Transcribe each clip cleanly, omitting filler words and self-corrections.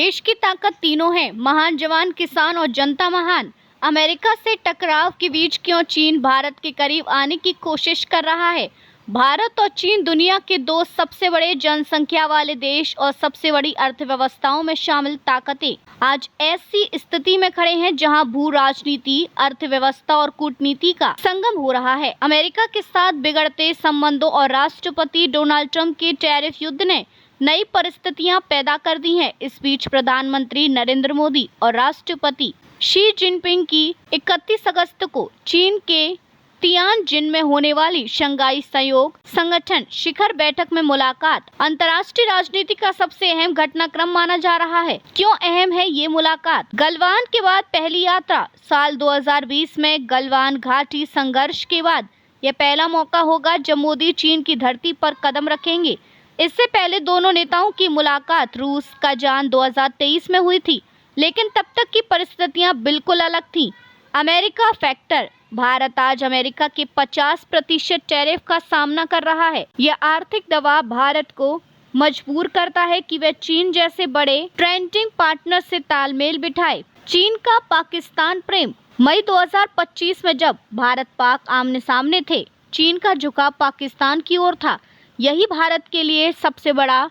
देश की ताकत तीनों है, महान जवान, किसान और जनता महान। अमेरिका से टकराव के बीच क्यों चीन भारत के करीब आने की कोशिश कर रहा है। भारत और चीन दुनिया के दो सबसे बड़े जनसंख्या वाले देश और सबसे बड़ी अर्थव्यवस्थाओं में शामिल ताकतें आज ऐसी स्थिति में खड़े हैं जहां भू राजनीति, अर्थव्यवस्था और कूटनीति का संगम हो रहा है। अमेरिका के साथ बिगड़ते संबंधों और राष्ट्रपति डोनाल्ड ट्रंप के टैरिफ युद्ध ने नई परिस्थितियां पैदा कर दी हैं। इस बीच प्रधानमंत्री नरेंद्र मोदी और राष्ट्रपति शी जिनपिंग की 31 अगस्त को चीन के तियानजिन में होने वाली शंघाई सहयोग संगठन शिखर बैठक में मुलाकात अंतर्राष्ट्रीय राजनीति का सबसे अहम घटनाक्रम माना जा रहा है। क्यों अहम है ये मुलाकात? गलवान के बाद पहली यात्रा। साल 2020 में गलवान घाटी संघर्ष के बाद यह पहला मौका होगा जब मोदी चीन की धरती पर कदम रखेंगे। इससे पहले दोनों नेताओं की मुलाकात रूस कजान 2023 में हुई थी, लेकिन तब तक की परिस्थितियां बिल्कुल अलग थीं। America factor. भारत आज अमेरिका के 50% टैरिफ का सामना कर रहा है। यह आर्थिक दबाव भारत को मजबूर करता है कि वह चीन जैसे बड़े ट्रेडिंग पार्टनर से तालमेल बिठाए। चीन का पाकिस्तान प्रेम। मई 2025 में जब भारत पाक आमने सामने थे, चीन का झुकाव पाकिस्तान की ओर था। यही भारत के लिए सबसे बड़ा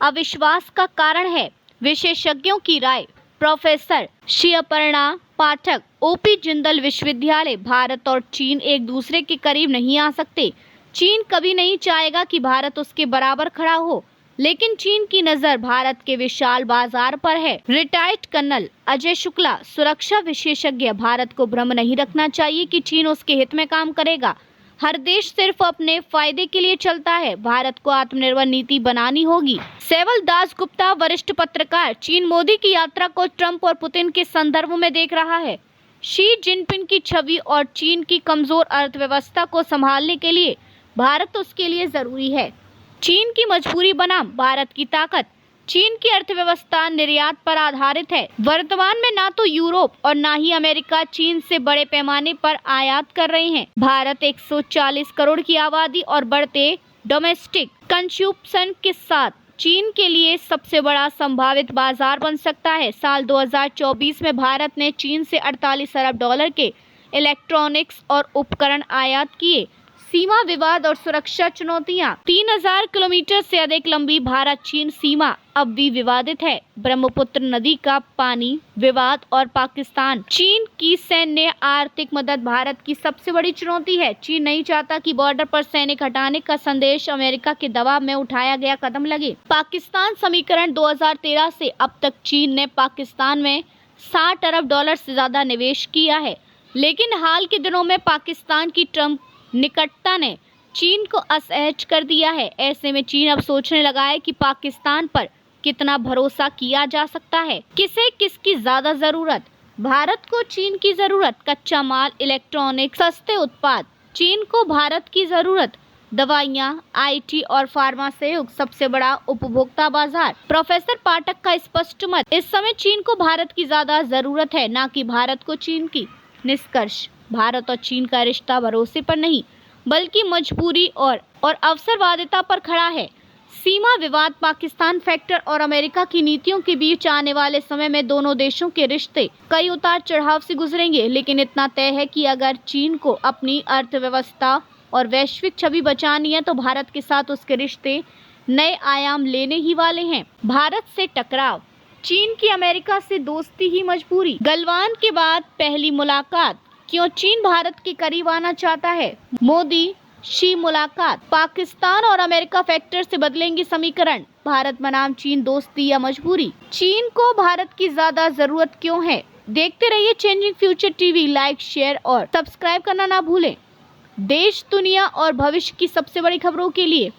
अविश्वास का कारण है। विशेषज्ञों की राय। प्रोफेसर शिवपर्णा पाठक, ओपी जिंदल विश्वविद्यालय। भारत और चीन एक दूसरे के करीब नहीं आ सकते। चीन कभी नहीं चाहेगा कि भारत उसके बराबर खड़ा हो, लेकिन चीन की नजर भारत के विशाल बाजार पर है। रिटायर्ड कर्नल अजय शुक्ला, सुरक्षा विशेषज्ञ। भारत को भ्रम नहीं रखना चाहिए कि चीन उसके हित में काम करेगा। हर देश सिर्फ अपने फायदे के लिए चलता है। भारत को आत्मनिर्भर नीति बनानी होगी। सेवल दास गुप्ता, वरिष्ठ पत्रकार। चीन मोदी की यात्रा को ट्रंप और पुतिन के संदर्भ में देख रहा है। शी जिनपिंग की छवि और चीन की कमजोर अर्थव्यवस्था को संभालने के लिए भारत उसके लिए जरूरी है। चीन की मजबूरी बनाम भारत की ताकत। चीन की अर्थव्यवस्था निर्यात पर आधारित है। वर्तमान में ना तो यूरोप और ना ही अमेरिका चीन से बड़े पैमाने पर आयात कर रहे हैं। भारत 140 करोड़ की आबादी और बढ़ते डोमेस्टिक कंज्यूम्पशन के साथ चीन के लिए सबसे बड़ा संभावित बाजार बन सकता है। साल 2024 में भारत ने चीन से 48 अरब डॉलर के इलेक्ट्रॉनिक्स और उपकरण आयात किए। सीमा विवाद और सुरक्षा चुनौतियां। 3000 किलोमीटर से अधिक लंबी भारत चीन सीमा अब भी विवादित है। ब्रह्मपुत्र नदी का पानी विवाद और पाकिस्तान चीन की सैन्य आर्थिक मदद भारत की सबसे बड़ी चुनौती है। चीन नहीं चाहता कि बॉर्डर पर सैनिक हटाने का संदेश अमेरिका के दबाव में उठाया गया कदम लगे। पाकिस्तान समीकरण। 2013 से अब तक चीन ने पाकिस्तान में 60 अरब डॉलर से ज्यादा निवेश किया है, लेकिन हाल के दिनों में पाकिस्तान की ट्रंप निकटता ने चीन को असहज कर दिया है। ऐसे में चीन अब सोचने लगा है कि पाकिस्तान पर कितना भरोसा किया जा सकता है। किसे किसकी ज्यादा जरूरत? भारत को चीन की जरूरत कच्चा माल, इलेक्ट्रॉनिक, सस्ते उत्पाद। चीन को भारत की जरूरत दवाइयाँ, आईटी और फार्मा सहयोग, सबसे बड़ा उपभोक्ता बाजार। प्रोफेसर पाठक का स्पष्ट मत। इस समय चीन को भारत की ज्यादा जरूरत है, ना कि भारत को चीन की। निष्कर्ष। भारत और चीन का रिश्ता भरोसे पर नहीं बल्कि मजबूरी और अवसरवादिता पर खड़ा है। सीमा विवाद। पाकिस्तान फैक्टर और अमेरिका की नीतियों के बीच आने वाले समय में दोनों देशों के रिश्ते कई उतार चढ़ाव से गुजरेंगे, लेकिन इतना तय है कि अगर चीन को अपनी अर्थव्यवस्था और वैश्विक छवि बचानी है तो भारत के साथ उसके रिश्ते नए आयाम लेने ही वाले हैं। भारत से टकराव। चीन की अमेरिका से दोस्ती ही मजबूरी। गलवान के बाद पहली मुलाकात। क्यों चीन भारत के करीब आना चाहता है? मोदी शी मुलाकात। पाकिस्तान और अमेरिका फैक्टर से बदलेंगे समीकरण। भारत बनाम चीन दोस्ती या मजबूरी। चीन को भारत की ज्यादा जरूरत क्यों है? देखते रहिए changing future TV. Like, share और सब्सक्राइब करना ना भूलें। देश, दुनिया और भविष्य की सबसे बड़ी खबरों के लिए।